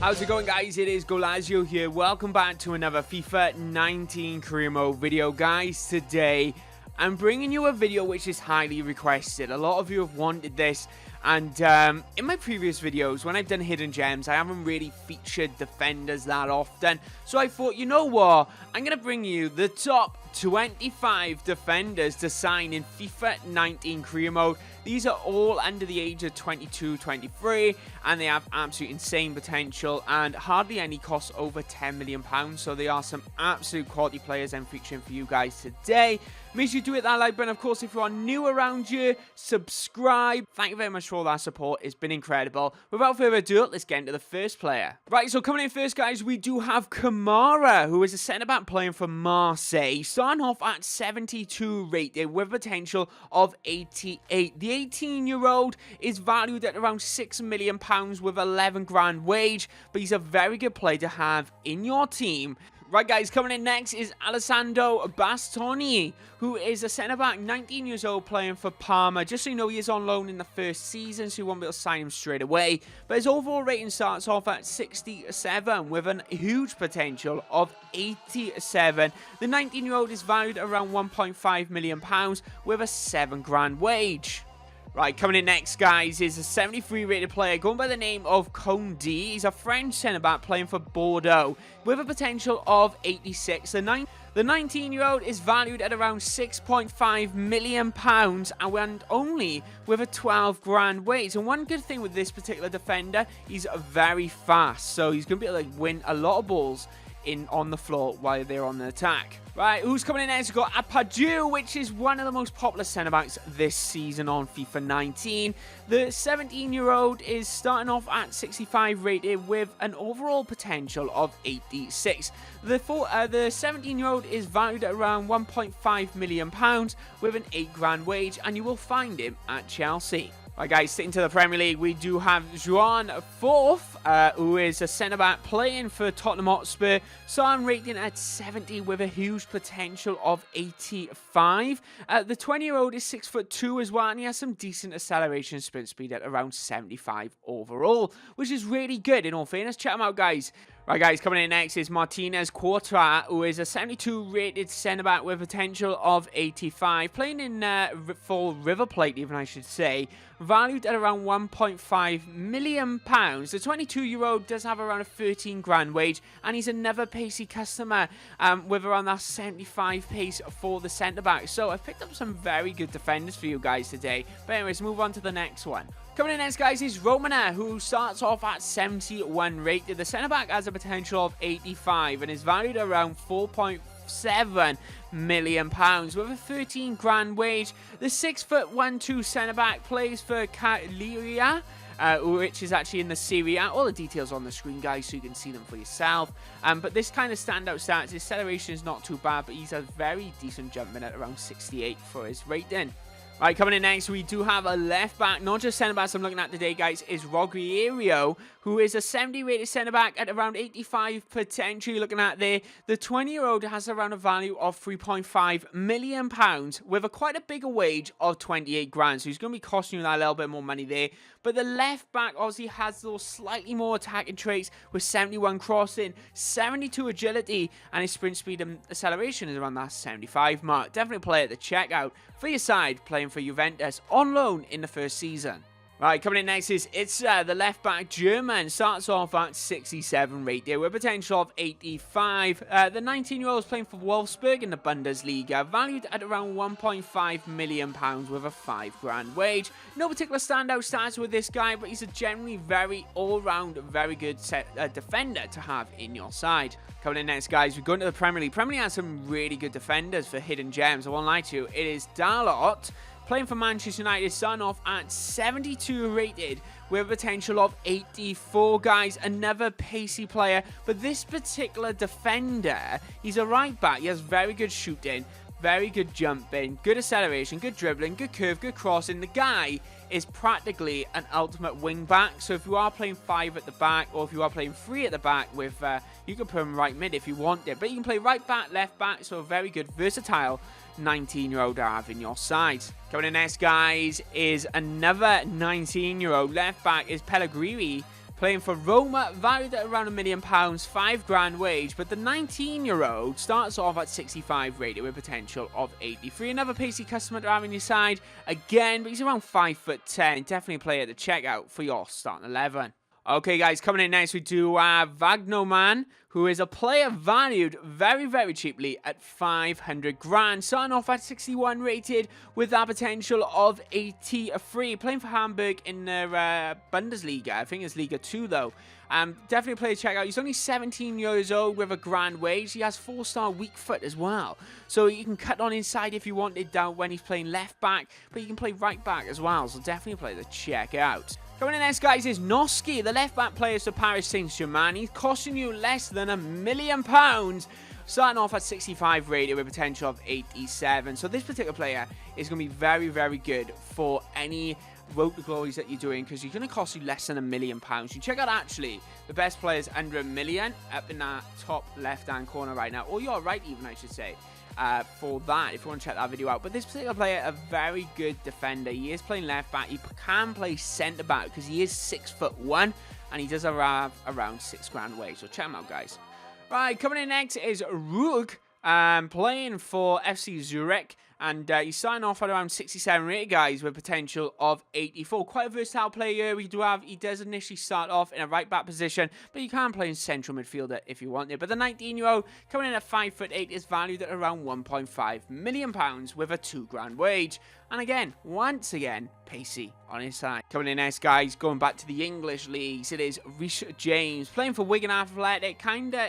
How's it going, guys? It is Goalazio here. Welcome back to another FIFA 19 career mode video, guys. Today I'm bringing you a video which is highly requested. A lot of you have wanted this, and in my previous videos when I've done hidden gems, I haven't really featured defenders that often. So I thought, you know what, I'm going to bring you the top 25 defenders to sign in FIFA 19 career mode. These are all under the age of 22, 23, and they have absolute insane potential and hardly any cost over £10 million. So they are some absolute quality players I'm featuring for you guys today. Make sure you do hit that like button. Of course, if you are new around here, subscribe. Thank you very much for all that support. It's been incredible. Without further ado, let's get into the first player. Right, so coming in first, guys, we do have Kamara, who is a centre-back playing for Marseille. Starting off at 72 rated with potential of 88. The 18-year-old is valued at around £6 million with 11 grand wage, but he's a very good player to have in your team. Right, guys, coming in next is Alessandro Bastoni, who is a centre-back, 19 years old, playing for Parma. Just so you know, he is on loan in the first season, so you won't be able to sign him straight away. But his overall rating starts off at 67, with a huge potential of 87. The 19-year-old is valued at around £1.5 million, with a 7 grand wage. Right, coming in next, guys, is a 73 rated player going by the name of Kondi. He's a French centre-back playing for Bordeaux with a potential of 86. The 19-year-old is valued at around £6.5 million and only with a 12 grand wage. And one good thing with this particular defender, he's very fast. So he's going to be able to win a lot of balls on the floor while they're on the attack. Right, who's coming in next? We've got Apadu, which is one of the most popular centre-backs this season on FIFA 19. The 17-year-old is starting off at 65 rated with an overall potential of 86. The 17-year-old is valued at around £1.5 million with an 8 grand wage, and you will find him at Chelsea. Right, guys, sticking to the Premier League, we do have Juan Forth, who is a centre-back playing for Tottenham Hotspur. Starting rating at 70 with a huge potential of 85. The 20-year-old is 6'2" as well, and he has some decent acceleration and sprint speed at around 75 overall, which is really good in all fairness. Check him out, guys. Right, guys, coming in next is Martinez Quarta, who is a 72 rated centre-back with potential of 85. Playing in for River Plate, even I should say. Valued at around £1.5 million. The 22-year-old does have around a 13 grand wage, and he's another Pacey customer with around that 75 pace for the centre-back. So I've picked up some very good defenders for you guys today. But anyways, move on to the next one. Coming in next, guys, is Romana, who starts off at 71 rated. The centre-back has a potential of 85 and is valued around £4.7 million with a 13 grand wage. The 6'1" centre-back plays for Cagliari, which is actually in the Serie A. All the details on the screen, guys, so you can see them for yourself. But this kind of standout stats, his acceleration is not too bad, but he's a very decent jumpman at around 68 for his rating. Right, coming in next, we do have a left-back, not just centre-backs I'm looking at today, guys, is Goalazio, who is a 70 rated centre-back at around 85 potential. Looking at there, the 20-year-old has around a value of £3.5 million with quite a bigger wage of 28 grand. So he's going to be costing you that a little bit more money there. But the left-back obviously has those slightly more attacking traits with 71 crossing, 72 agility, and his sprint speed and acceleration is around that 75 mark. Definitely a player to check out for your side playing for Juventus on loan in the first season. Right, coming in next is Itza, the left-back German. Starts off at 67 rated with a potential of 85. The 19-year-old is playing for Wolfsburg in the Bundesliga, valued at around £1.5 million with a 5 grand wage. No particular standout stats with this guy, but he's a generally very all-round, very good defender to have in your side. Coming in next, guys, we're going to the Premier League. Premier League has some really good defenders for hidden gems. I won't lie to you. It is Dalot, playing for Manchester United, starting off at 72 rated with a potential of 84, guys. Another pacey player, but this particular defender, he's a right back. He has very good shooting, very good jumping, good acceleration, good dribbling, good curve, good crossing. The guy is practically an ultimate wing back. So if you are playing 5 at the back, or if you are playing 3 at the back, with you can put him right mid if you want it, but you can play right back, left back. So a very good versatile 19-year-old to have in your side. Coming in next, guys, is another 19-year-old left back is Pellegrini, playing for Roma, valued at around £1 million, £5,000 wage. But the 19-year-old starts off at 65 rated with potential of 83. Another Pacey customer to have on your side again, but he's around 5'10". Definitely a player to check out for your starting 11. Okay, guys, coming in next, we do Vagnoman, who is a player valued very, very cheaply at 500 grand. Starting off at 61 rated with that potential of 83. Playing for Hamburg in the Bundesliga. I think it's Liga 2, though. Definitely a player to check out. He's only 17 years old with a grand wage. He has 4-star weak foot as well. So you can cut on inside if you wanted down when he's playing left back, but you can play right back as well. So definitely a player to check out. Coming in next, guys, is Noski, the left-back player for Paris Saint-Germain. He's costing you less than £1 million. Starting off at 65 rated with potential of 87. So this particular player is going to be very, very good for any road to glories that you're doing, because he's going to cost you less than £1 million. You check out, actually, the best players under £1 million up in that top left-hand corner right now. Or your right, even, I should say. For that, if you want to check that video out. But this particular player, a very good defender. He is playing left back. He can play centre back because he is 6'1", and he does have around £6,000 wage. So check him out, guys. Right, coming in next is Rug, playing for FC Zurich. And he's starting off at around 67 rated, guys, with potential of 84. Quite a versatile player. He does initially start off in a right back position, but you can play in central midfielder if you want it. But the 19-year-old coming in at 5'8" is valued at around £1.5 million with a £2,000 wage. And again, once again, Pacey on his side. Coming in next, guys, going back to the English leagues, it is Reece James, playing for Wigan Athletic.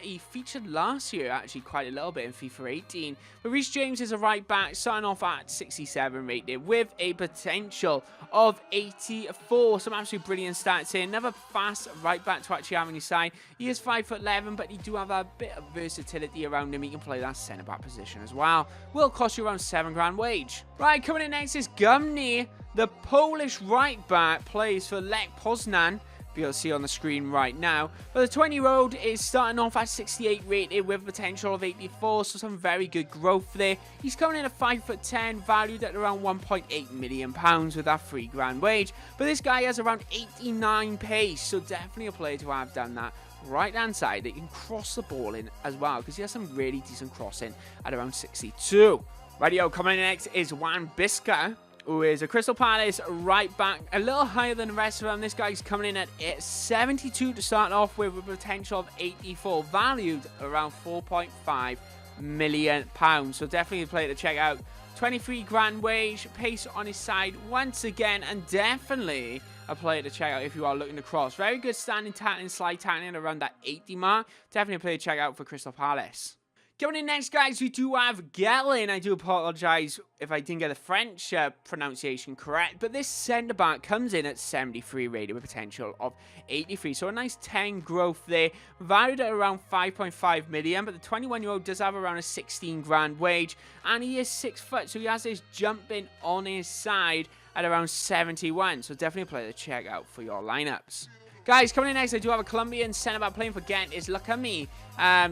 He featured last year, actually, quite a little bit in FIFA 18. But Reece James is a right back, starting off at 67 rated with a potential of 84. Some absolutely brilliant stats here. Another fast right back to actually have on his side. He is 5'11", but he do have a bit of versatility around him. He can play that centre back position as well. Will cost you around £7,000 wage. Right, coming in next is Gumny, the Polish right back, plays for Lech Poznan. You'll see on the screen right now. But the 20-year-old is starting off at 68 rated with potential of 84, so some very good growth there. He's coming in at 5'10", valued at around £1.8 million with that £3,000 wage. But this guy has around 89 pace, so definitely a player to have done that right-hand side that you can cross the ball in as well, because he has some really decent crossing at around 62. Radio, coming in next is Wan Bissaka, who is a Crystal Palace right back, a little higher than the rest of them. This guy's coming in at 72 to start off with a potential of 84, valued around £4.5 million. So definitely a player to check out. £23,000 wage, pace on his side once again, and definitely a player to check out if you are looking to cross. Very good standing tackling, slide tackling around that 80 mark. Definitely a player to check out for Crystal Palace. Coming in next, guys, we do have Gellin. I do apologise if I didn't get the French pronunciation correct, but this centre-back comes in at 73 rated with potential of 83. So a nice 10 growth there, valued at around 5.5 million, but the 21-year-old does have around a 16,000 wage, and he is 6 foot, so he has this jumping on his side at around 71. So definitely a player to check out for your lineups. Guys, coming in next, I do have a Colombian centre-back playing for Ghent. Is Lacami.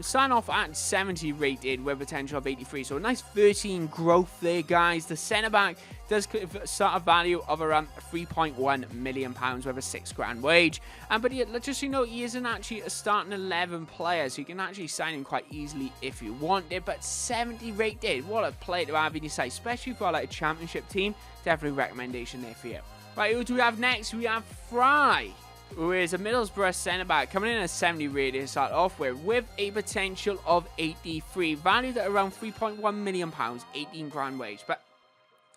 Starting off at 70 rated with potential of 83. So a nice 13 growth there, guys. The centre-back does start a value of around £3.1 million with a £6,000 wage. But just so you know, he isn't actually a starting 11 player, so you can actually sign him quite easily if you want it. But 70 rated, what a player to have in your side, especially for like a championship team. Definitely a recommendation there for you. Right, who do we have next? We have Fry, who is a Middlesbrough centre-back, coming in at 70 rated to start off with a potential of 83, valued at around £3.1 million, 18,000 wage. But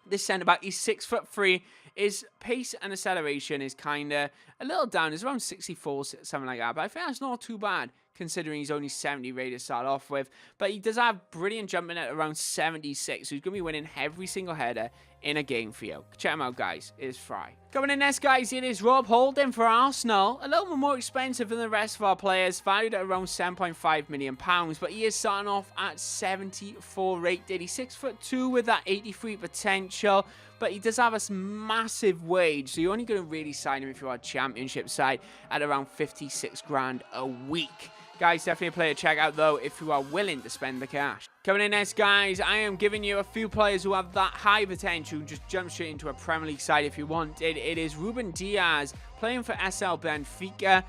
this centre-back, he's 6'3", his pace and acceleration is kind of a little down. It's around 64, something like that, but I think that's not too bad, considering he's only 70 rated to start off with. But he does have brilliant jumping at around 76, so he's going to be winning every single header in a game for you. Check him out, guys. It is Fry. Coming in next, guys, it is Rob Holding for Arsenal. A little bit more expensive than the rest of our players, valued at around £7.5 million, but he is starting off at 74 rated. He's 6'2" with that 83 potential, but he does have a massive wage, so you're only going to really sign him if you're a championship side at around 56 grand a week. Guys, definitely a player to check out, though, if you are willing to spend the cash. Coming in next, guys, I am giving you a few players who have that high potential. Just jump straight into a Premier League side if you want it. It is Ruben Diaz, playing for SL Benfica.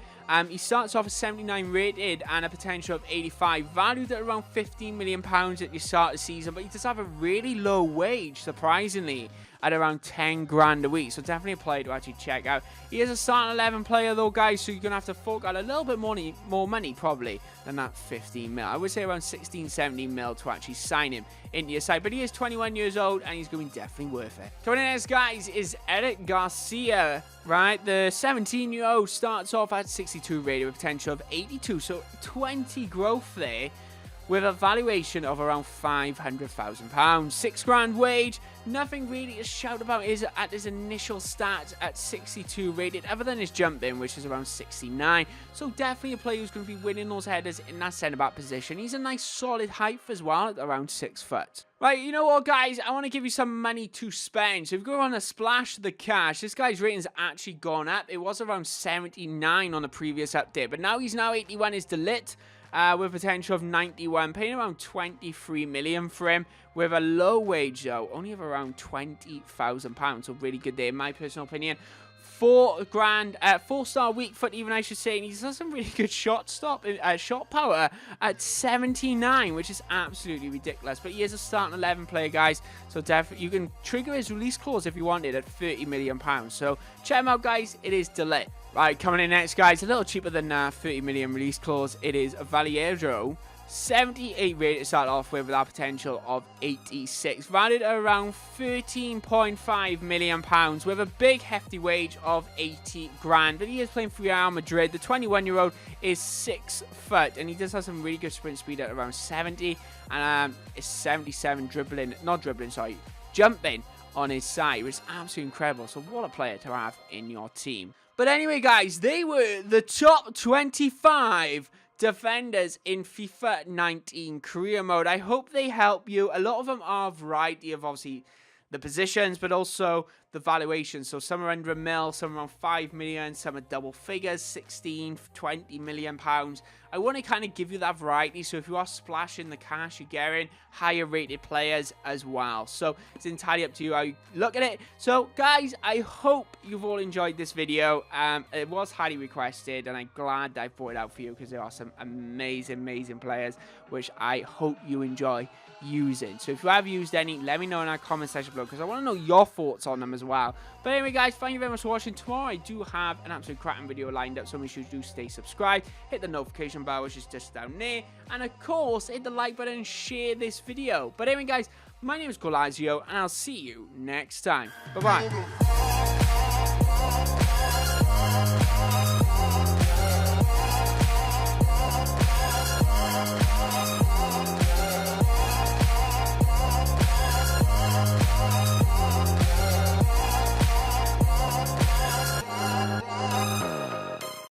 He starts off at 79 rated and a potential of 85, valued at around £15 million at the start of the season, but he does have a really low wage, surprisingly, at around 10 grand a week. So definitely a player to actually check out. He is a starting 11 player though, guys, so you're going to have to fork out a little bit more money probably than that 15 mil. I would say around 16, 17 mil to actually sign him into your side. But he is 21 years old and he's going to be definitely worth it. Coming in next, guys, is Eric Garcia, right? The 17-year-old starts off at 62 rated with potential of 82. So 20 growth there, with a valuation of around £500,000. 6 grand wage. Nothing really to shout about is at his initial stats at 62 rated, other than his jump in, which is around 69. So definitely a player who's going to be winning those headers in that centre-back position. He's a nice solid height as well at around 6 foot. Right, you know what, guys? I want to give you some money to spend. So if you go on a splash the cash, this guy's rating's actually gone up. It was around 79 on the previous update, but now he's now 81 is Delit. With potential of 91, paying around 23 million for him, with a low wage though, only of around £20,000. So really good there, in my personal opinion. 4 grand, 4-star weak foot even, I should say, and he's got some really good shot power at 79, which is absolutely ridiculous. But he is a starting 11 player, guys, so definitely you can trigger his release clause if you wanted at £30 million. So check him out, guys. It is Delit. Right, coming in next, guys, a little cheaper than 30 million release clause. It is Goalazio, 78 rated to start off with that potential of 86, valued at around £13.5 million, with a big hefty wage of 80 grand. But he is playing for Real Madrid. The 21-year-old is 6 foot, and he does have some really good sprint speed at around 70, and is 77 jumping on his side, which is absolutely incredible. So what a player to have in your team. But anyway, guys, they were the top 25 defenders in FIFA 19 career mode. I hope they help you. A lot of them are a variety of, obviously, the positions, but also the valuation. So some are under a mil, some around 5 million, some are double figures, 16, 20 million pounds. I want to kind of give you that variety. So if you are splashing the cash, you're getting higher rated players as well. So it's entirely up to you how you look at it. So guys, I hope you've all enjoyed this video. It was highly requested, and I'm glad that I brought it out for you, because there are some amazing players which I hope you enjoy using. So if you have used any, let me know in our comment section below, because I want to know your thoughts on them as well. But anyway, guys, thank you very much for watching. Tomorrow I do have an absolute cracking video lined up, so make sure you do stay subscribed, hit the notification bell, which is just down there, and of course hit the like button and share this video. But anyway, guys, my name is Goalazio, and I'll see you next time. Bye bye.